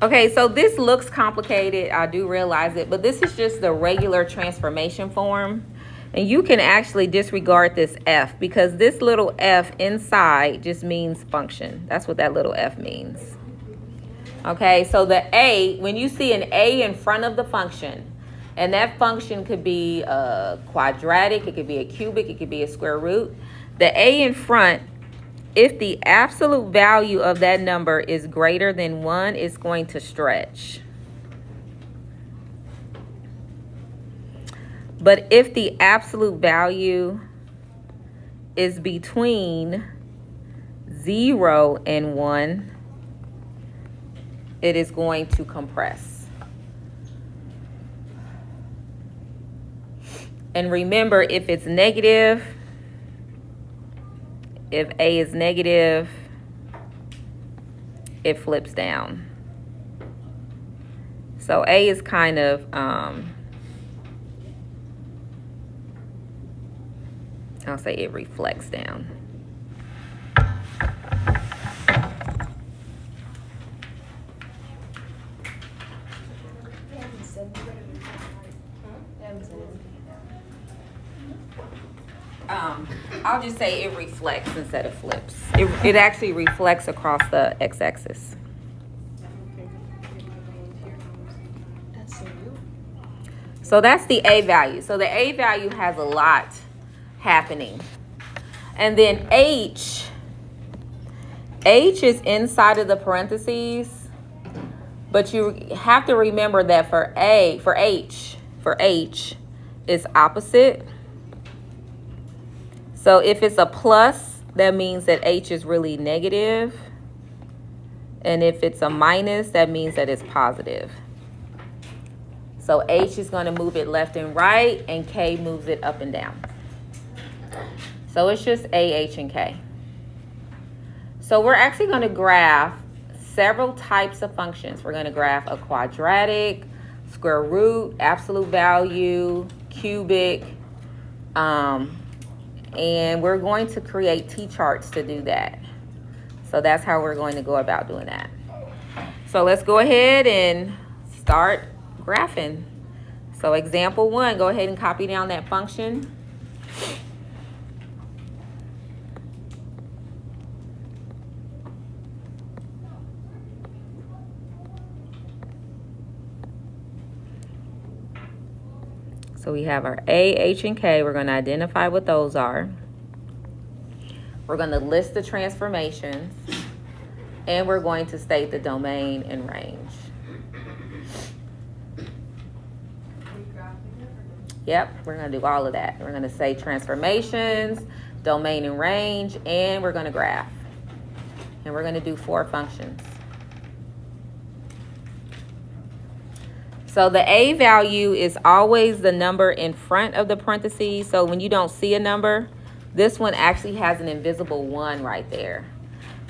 Okay, so this looks complicated. I do realize it, but this is just the regular transformation form. And you can actually disregard this F because this little F inside just means function. That's what that little F means. Okay, so the A, when you see an A in front of the function, and that function could be a quadratic, it could be a cubic, it could be a square root. The A in front, if the absolute value of that number is greater than 1, it's going to stretch. But if the absolute value is between 0 and 1, it is going to compress. And remember, if it's negative, if A is negative, it flips down. So A is kind of, I'll say it reflects down. I'll just say it reflects instead of flips. It actually reflects across the x-axis. So that's the A value. So the A value has a lot happening. And then H is inside of the parentheses, but you have to remember that for H, it's opposite. So if it's a plus, that means that H is really negative. And if it's a minus, that means that it's positive. So H is going to move it left and right, and K moves it up and down. So it's just A, H, and K. So we're actually going to graph several types of functions. We're going to graph a quadratic, square root, absolute value, cubic, and we're going to create T-charts to do that. So that's how we're going to go about doing that. So let's go ahead and start graphing. So example 1, go ahead and copy down that function. So we have our A, H, and K. We're going to identify what those are. We're going to list the transformations. And we're going to state the domain and range. Yep, we're going to do all of that. We're going to say transformations, domain and range, and we're going to graph. And we're going to do 4 functions. So the A value is always the number in front of the parentheses. So when you don't see a number, this one actually has an invisible 1 right there.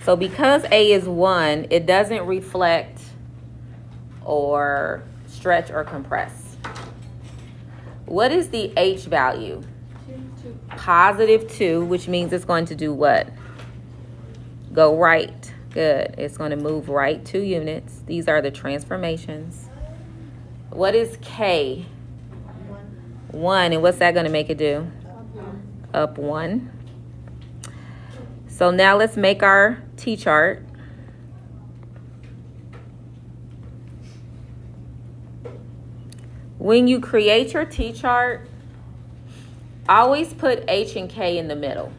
So because A is 1, it doesn't reflect or stretch or compress. What is the H value? 2. Positive 2, which means it's going to do what? Go right. Good. It's going to move right 2 units. These are the transformations. What is K? 1. And what's that going to make it do? Up 1. So now let's make our T-chart. When you create your T-chart, always put H and K in the middle.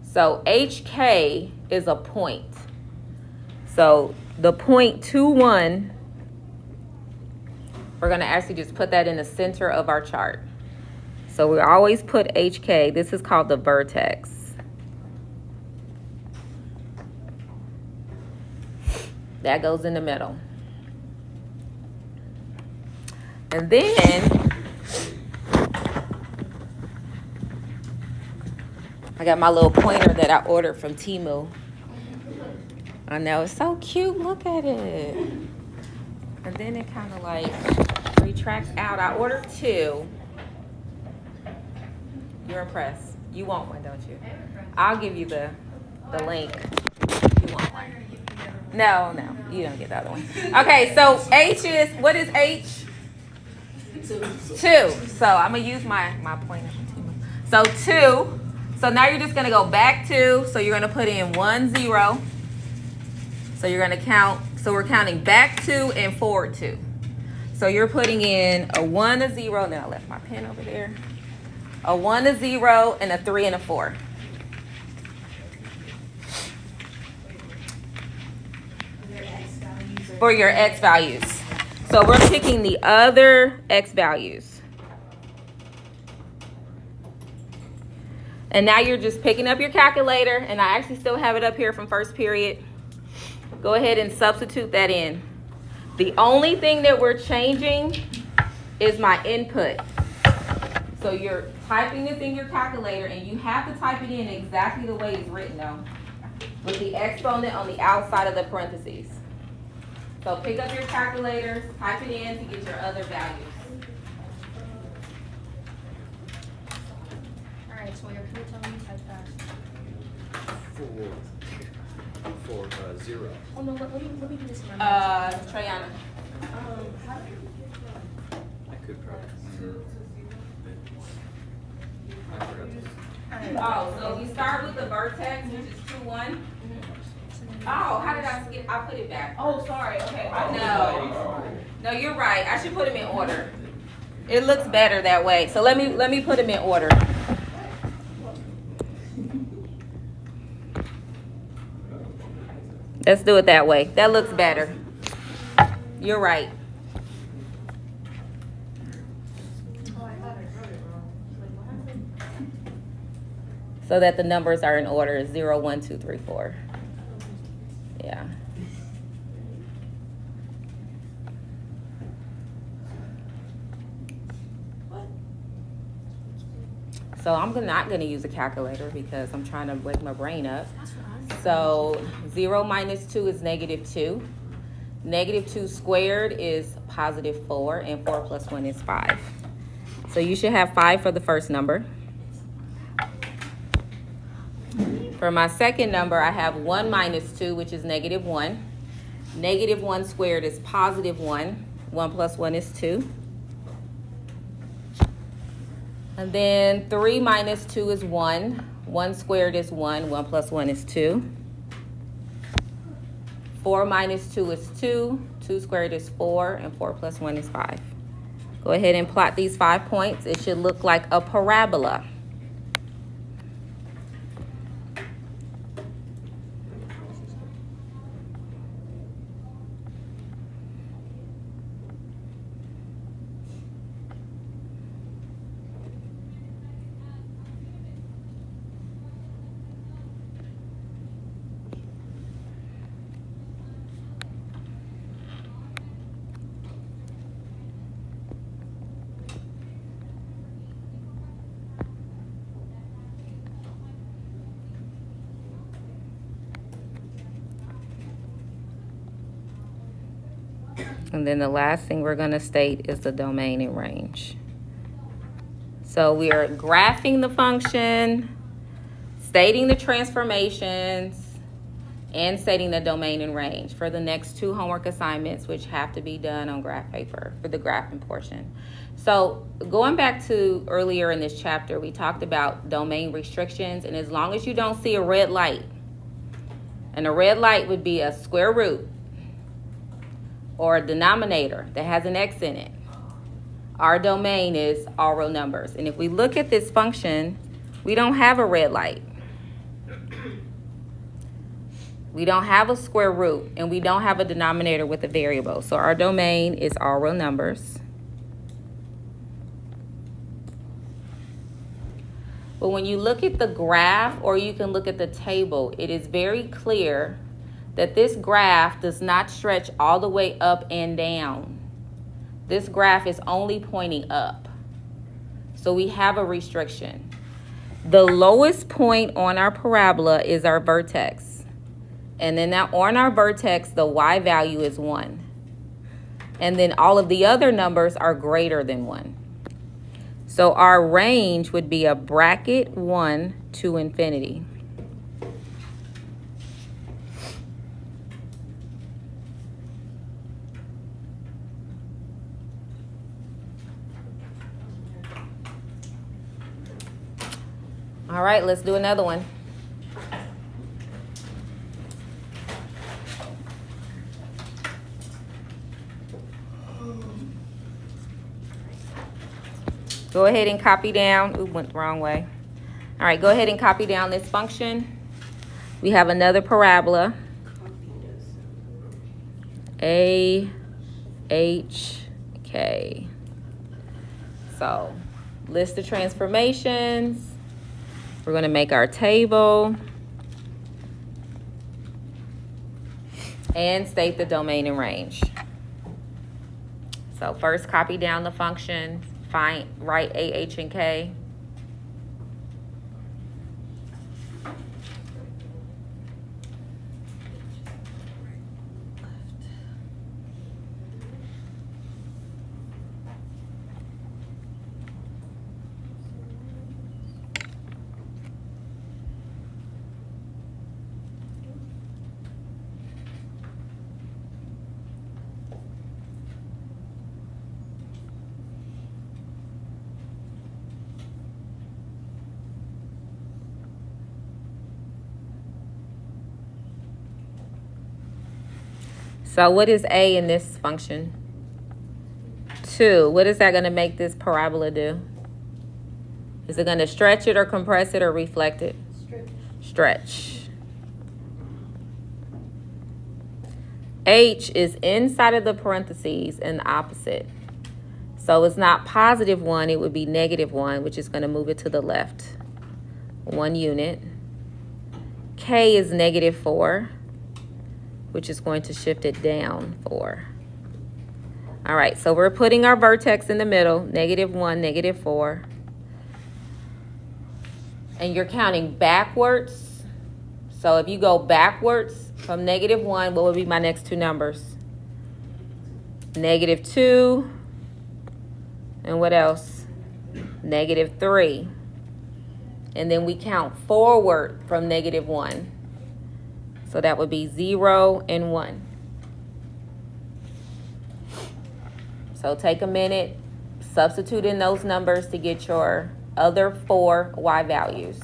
So HK is a point. So the point 2, 1, we're going to actually just put that in the center of our chart. So we always put HK. This is called the vertex. That goes in the middle. And then I got my little pointer that I ordered from Temu. I know, it's so cute. Look at it. And then it kind of like retracts out. I ordered 2. You're impressed. You want one, don't you? I'll give you the link. You want one. No, you don't get the other one. Okay, so H is, what is H? 2. So I'm going to use my pointer. So 2. So now you're just going to go back 2. So you're going to put in 1, 0. So you're going to count. So we're counting back 2 and forward 2. So you're putting in a 1, a 0. Then I left my pen over there. A 1, a 0, and a 3 and a 4. For your X values. So we're picking the other X values. And now you're just picking up your calculator, and I actually still have it up here from first period. Go ahead and substitute that in. The only thing that we're changing is my input. So you're typing this in your calculator, and you have to type it in exactly the way it's written though, with the exponent on the outside of the parentheses. So pick up your calculator, type it in to get your other values. All right, so can you tell me type fast? 0. Oh no, let me do this in my Trayana. how do I could probably. I forgot this. Oh, so we start with the vertex, which is 2, 1. Oh, how did I skip? I put it back. Oh, sorry. Okay. No, you're right. I should put them in order. It looks better that way. So let me put them in order. Let's do it that way. That looks better. You're right. So that the numbers are in order: 0, 1, 2, 3, 4. Yeah. So I'm not going to use a calculator because I'm trying to wake my brain up. So 0 minus 2 is -2. -2 squared is +4, and 4 plus 1 is 5. So you should have 5 for the first number. For my second number, I have 1 minus 2, which is -1. -1 squared is +1. 1 plus 1 is 2. And then 3 minus 2 is 1. 1 squared is 1. 1 plus 1 is 2. 4 minus 2 is 2. 2 squared is 4. And 4 plus 1 is 5. Go ahead and plot these 5 points. It should look like a parabola. And then the last thing we're going to state is the domain and range. So we are graphing the function, stating the transformations, and stating the domain and range for the next 2 homework assignments, which have to be done on graph paper for the graphing portion. So going back to earlier in this chapter, we talked about domain restrictions, and as long as you don't see a red light, and a red light would be a square root or a denominator that has an X in it, our domain is all real numbers. And if we look at this function, we don't have a red light. We don't have a square root, and we don't have a denominator with a variable. So our domain is all real numbers. But when you look at the graph, or you can look at the table, it is very clear that this graph does not stretch all the way up and down. This graph is only pointing up. So we have a restriction. The lowest point on our parabola is our vertex. And then now on our vertex, the y value is 1. And then all of the other numbers are greater than 1. So our range would be a bracket 1 to infinity. All right, let's do another one. Go ahead and copy down. Ooh, went the wrong way. All right, go ahead and copy down this function. We have another parabola. A, H, K. So, list the transformations. We're going to make our table. And state the domain and range. So, first copy down the function. Write A, H, and K. So what is A in this function? 2. What is that going to make this parabola do? Is it going to stretch it or compress it or reflect it? Stretch. H is inside of the parentheses and the opposite. So it's not positive 1, it would be negative 1, which is going to move it to the left 1 unit. K is negative 4, which is going to shift it down 4. All right, so we're putting our vertex in the middle, negative 1, negative 4. And you're counting backwards. So if you go backwards from negative 1, what would be my next two numbers? Negative 2. And what else? Negative 3. And then we count forward from negative 1. So that would be 0 and 1. So take a minute, substitute in those numbers to get your other 4 Y values.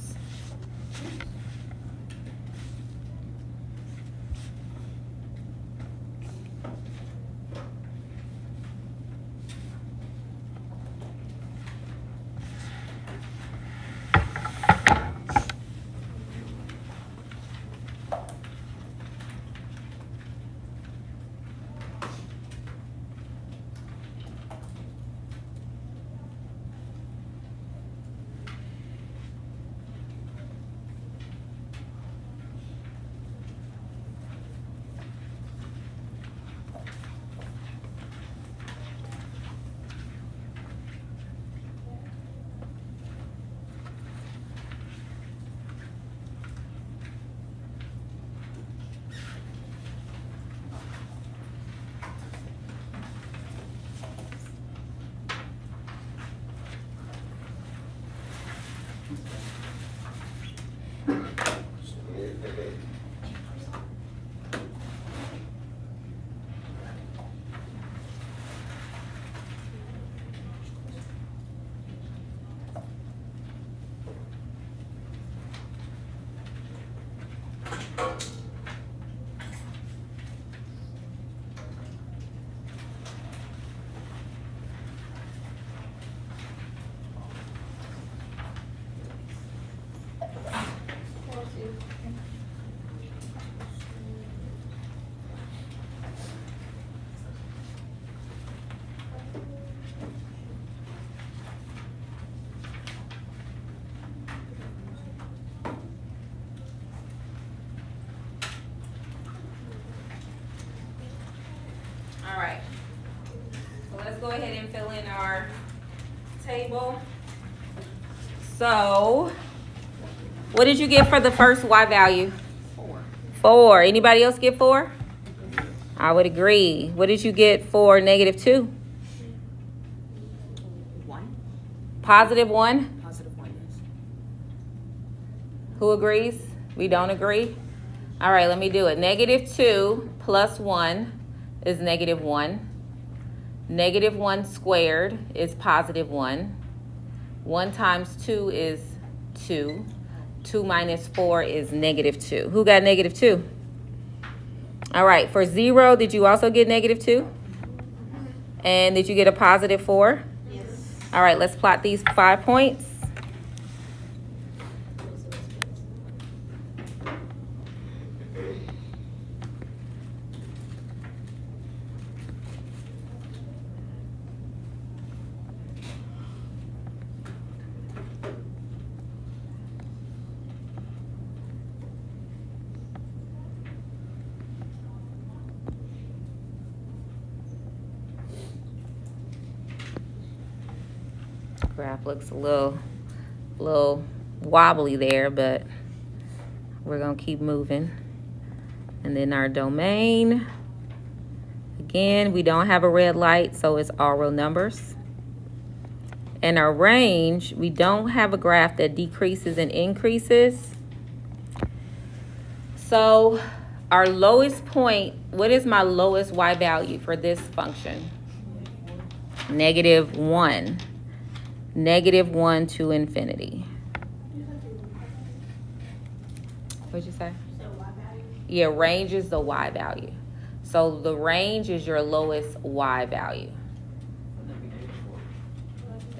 All right, so let's go ahead and fill in our table. So, what did you get for the first Y value? 4. 4. Anybody else get 4? I would agree. What did you get for negative 2? 1. Positive 1? Positive 1 is. Who agrees? We don't agree? All right, let me do it. Negative 2 plus 1 is negative 1. Negative 1 squared is positive 1. 1 times 2 is 2. 2 minus 4 is -2. Who got -2? All right, for 0, did you also get -2? And did you get a +4? Yes. All right, let's plot these 5 points. Graph looks a little wobbly there, but we're gonna keep moving. And then our domain, again, we don't have a red light, so it's all real numbers. And our range, we don't have a graph that decreases and increases. So our lowest point, what is my lowest y value for this function? -1. -1 to infinity. What'd you say? So Y value? Yeah, range is the y value. So the range is your lowest y value. Wouldn't that be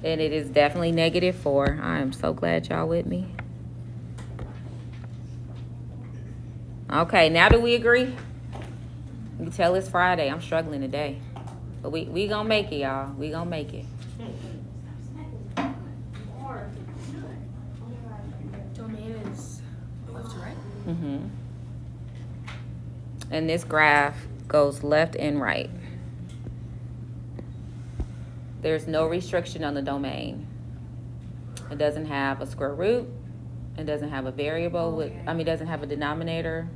-4? And it is definitely -4. I am so glad y'all with me. Okay, now do we agree? You can tell it's Friday. I'm struggling today. But we gonna make it, y'all. We gonna make it. Or Domain is left to right. Mm-hmm. And this graph goes left and right. There's no restriction on the domain. It doesn't have a square root. It doesn't have a variable with, it doesn't have a denominator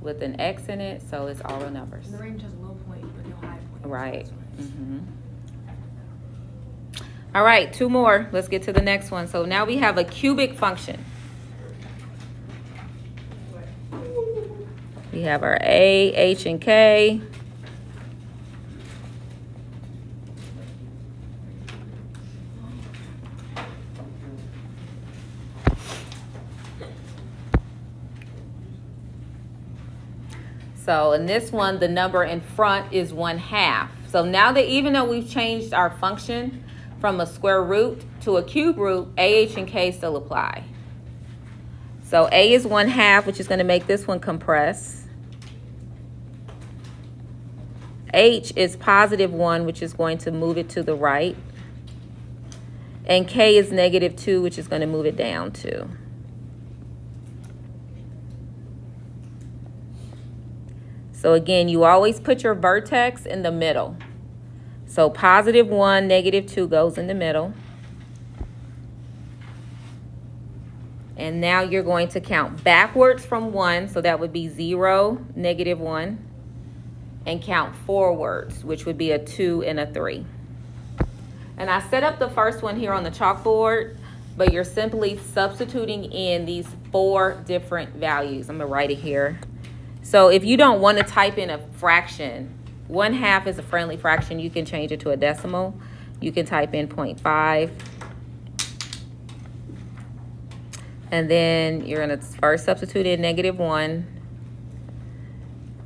with an x in it, so it's all real numbers. And the range has a low point but no high point. Right. Mm-hmm. All right, 2 more. Let's get to the next one. So now we have a cubic function. We have our A, H, and K. So in this one, the number in front is 1/2. So now that even though we've changed our function from a square root to a cube root, A, H, and K still apply. So A is 1/2, which is going to make this one compress. H is +1, which is going to move it to the right. And K is -2, which is going to move it down 2. So again, you always put your vertex in the middle. So +1, -2 goes in the middle. And now you're going to count backwards from 1, so that would be 0, -1. And count forwards, which would be a 2 and a 3. And I set up the first one here on the chalkboard, but you're simply substituting in these 4 different values. I'm gonna write it here. So if you don't want to type in a fraction, 1/2 is a friendly fraction. You can change it to a decimal. You can type in 0.5. And then you're going to first substitute in -1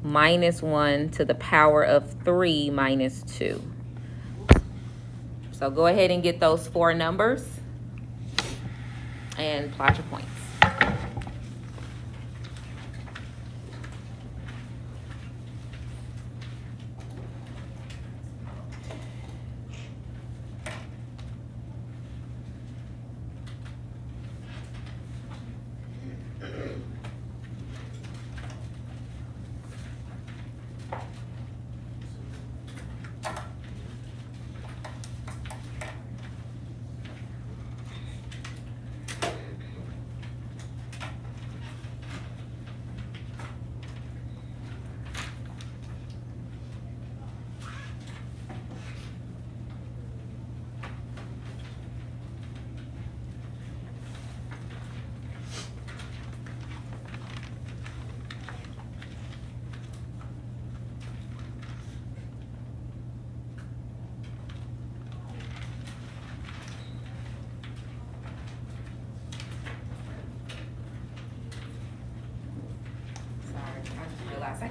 -1 to the power of 3 minus 2. So go ahead and get those 4 numbers and plot your points.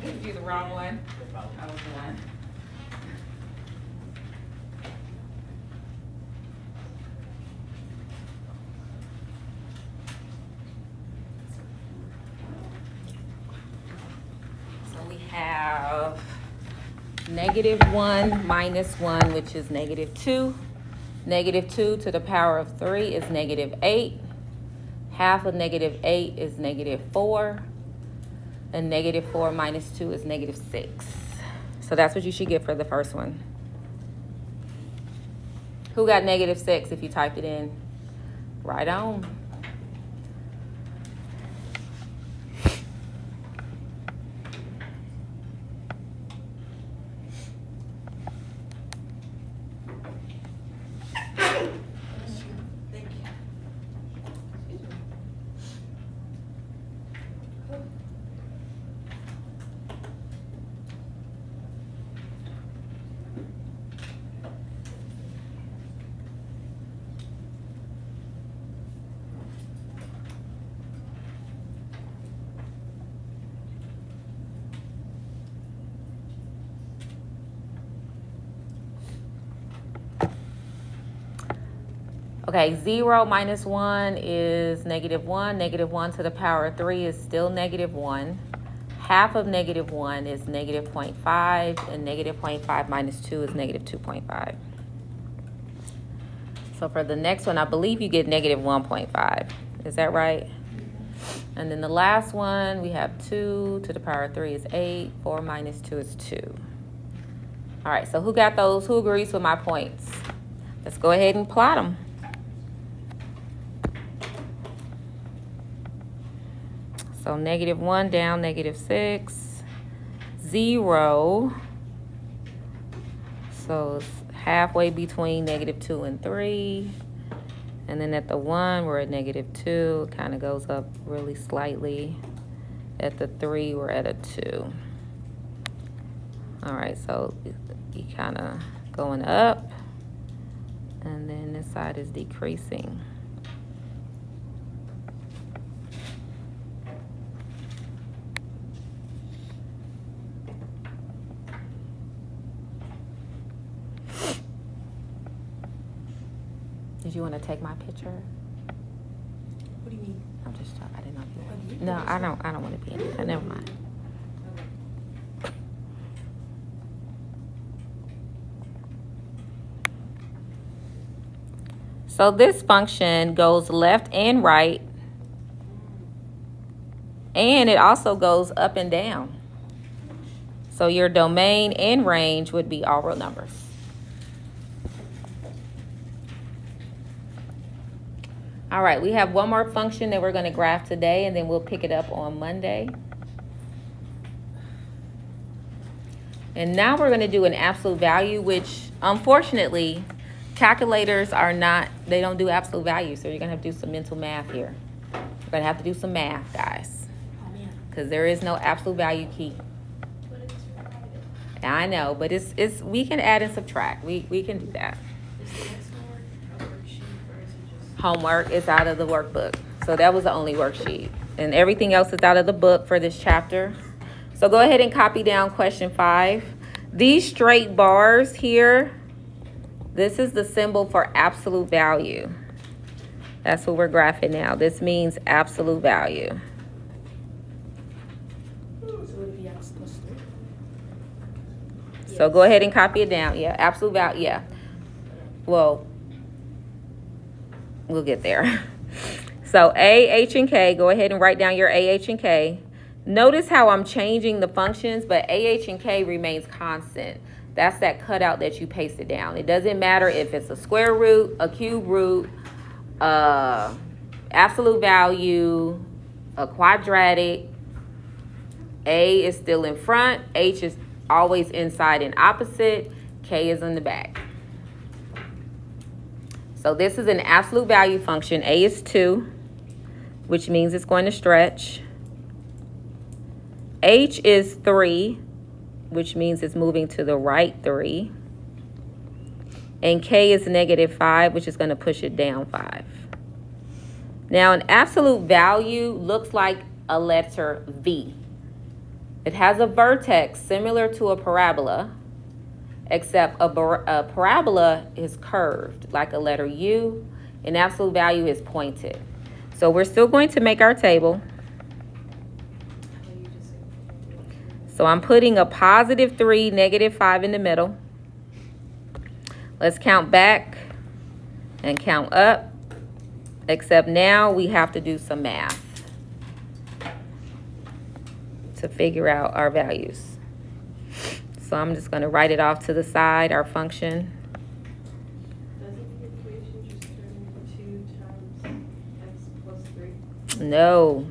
gave you the wrong one. I was one. So we have -1 minus 1, which is -2. -2 to the power of 3 is -8. Half of -8 is -4. And -4 minus 2 is -6. So that's what you should get for the first one. Who got -6 if you typed it in? Right on. Okay, 0 minus 1 is -1. -1 to the power of 3 is still -1. Half of -1 is -0.5, and -0.5 minus 2 is -2.5. So for the next one, I believe you get -1.5. Is that right? And then the last one, we have 2 to the power of 3 is 8. 4 minus 2 is 2. All right, so who got those? Who agrees with my points? Let's go ahead and plot them. So -1 down, -6, 0. So it's halfway between -2 and 3. And then at the 1, we're at -2. Kind of goes up really slightly. At the 3, we're at a 2. All right, so you kind of going up. And then this side is decreasing. Did you want to take my picture? What do you mean? I'm just talking. I didn't know if you. No, I don't want to be in it. Never mind. So this function goes left and right, and it also goes up and down. So your domain and range would be all real numbers. All right, we have one more function that we're going to graph today, and then we'll pick it up on Monday. And now we're going to do an absolute value, which unfortunately, calculators are not, they don't do absolute value. So you're going to have to do some mental math here. You're going to have to do some math, guys, because there is no absolute value key. But it's provided. I know, but it's we can add and subtract. We can do that. Is the next homework a worksheet or is it just? Homework is out of the workbook. So that was the only worksheet. And everything else is out of the book for this chapter. So go ahead and copy down question 5. These straight bars here, this is the symbol for absolute value. That's what we're graphing now. This means absolute value. So would it be x plus 3? So go ahead and copy it down. Yeah, absolute value. Yeah. Well, we'll get there. So A, H, and K, go ahead and write down your A, H, and K. Notice how I'm changing the functions, but A, H, and K remains constant. That's that cutout that you pasted down. It doesn't matter if it's a square root, a cube root, absolute value, a quadratic. A is still in front. H is always inside and opposite. K is in the back. So this is an absolute value function. A is 2, which means it's going to stretch. H is 3, which means it's moving to the right 3. And K is -5, which is going to push it down 5. Now, an absolute value looks like a letter V. It has a vertex similar to a parabola, except a parabola is curved like a letter U, and absolute value is pointed. So we're still going to make our table. So I'm putting a positive 3, negative 5 in the middle. Let's count back and count up, except now we have to do some math to figure out our values. So I'm just going to write it off to the side, our function. Doesn't the equation just turn into 2 times x plus 3? No.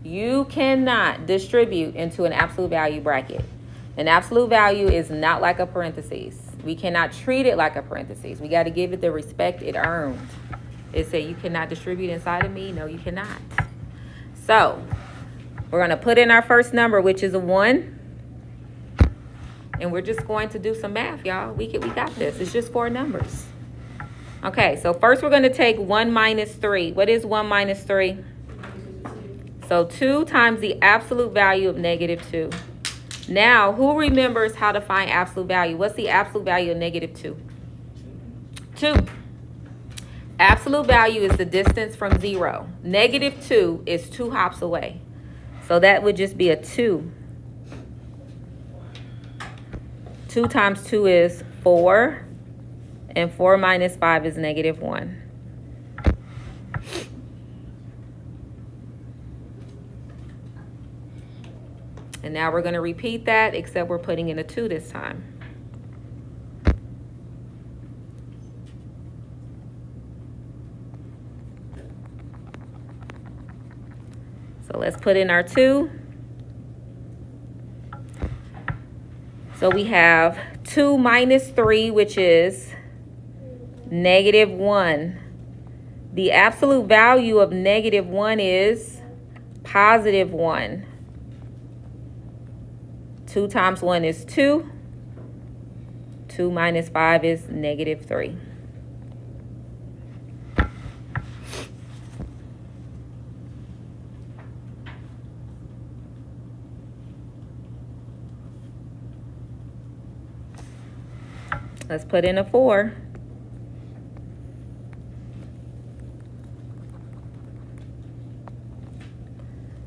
You cannot distribute into an absolute value bracket. An absolute value is not like a parentheses. We cannot treat it like a parentheses. We got to give it the respect it earned. It said you cannot distribute inside of me. No, you cannot. So we're going to put in our first number, which is a 1. And we're just going to do some math, y'all. We got this. It's just 4 numbers. Okay, so first we're going to take 1 minus 3. What is 1 minus 3? So 2 times the absolute value of negative 2. Now, who remembers how to find absolute value? What's the absolute value of negative 2? 2. Absolute value is the distance from 0. Negative 2 is 2 hops away. So that would just be a 2. 2 times 2 is 4. And 4 minus 5 is negative 1. And now we're going to repeat that, except we're putting in a 2 this time. So let's put in our 2. So we have 2 minus 3, which is negative 1. The absolute value of negative 1 is positive 1. 2 times 1 is 2. 2 minus 5 is negative 3. Let's put in a 4.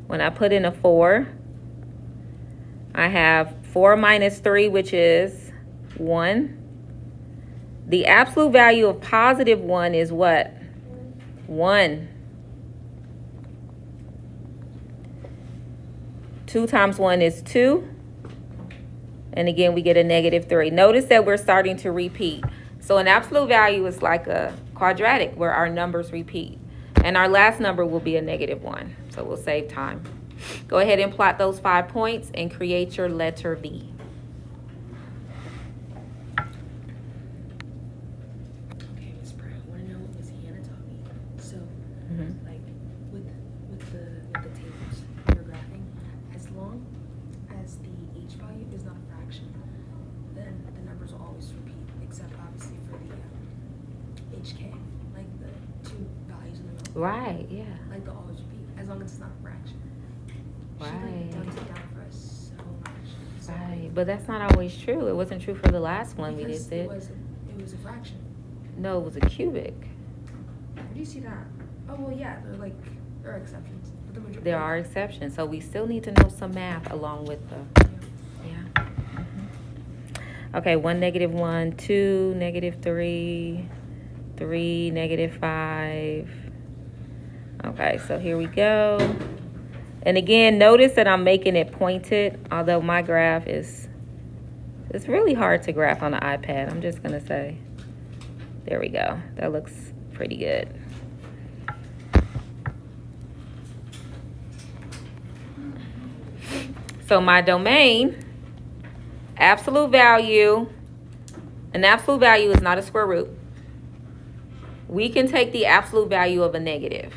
When I put in a 4, I have 4 minus 3, which is 1. The absolute value of positive 1 is what? 1. 2 times 1 is 2. And again, we get a negative 3. Notice that we're starting to repeat. So an absolute value is like a quadratic where our numbers repeat. And our last number will be a negative 1. So we'll save time. Go ahead and plot those 5 points and create your letter V. Okay, Ms. Brown, I want to know what Ms. Hannah taught me. So, like, with the tables you're graphing, as long as the H value is not a fraction, then the numbers will always repeat, except obviously for the HK, like the 2 values in the middle. Right, yeah. Like they'll always repeat, as long as it's not a fraction. She Right. like dumbed it down for us so much. So, Right, but that's not always true. It wasn't true for the last one we because just did. it was a fraction. No, it was a cubic. Where do you see that? Oh, well, yeah, there are exceptions. But the majority. There are exceptions, so we still need to know some math along with the, yeah. Okay, 1, negative 1, 2, negative 3, 3, negative 5. Okay, so here we go. And again, notice that I'm making it pointed, although my graph it's really hard to graph on the iPad. I'm just going to say, there we go. That looks pretty good. So my domain, absolute value, an absolute value is not a square root. We can take the absolute value of a negative.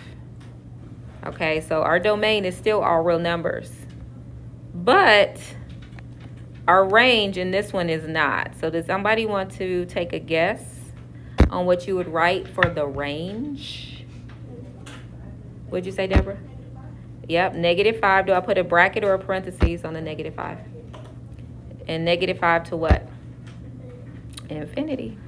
Okay, so our domain is still all real numbers. But our range in this one is not. So does somebody want to take a guess on what you would write for the range? What'd you say, Deborah? Yep, -5. Do I put a bracket or a parentheses on the -5? And -5 to what? Infinity.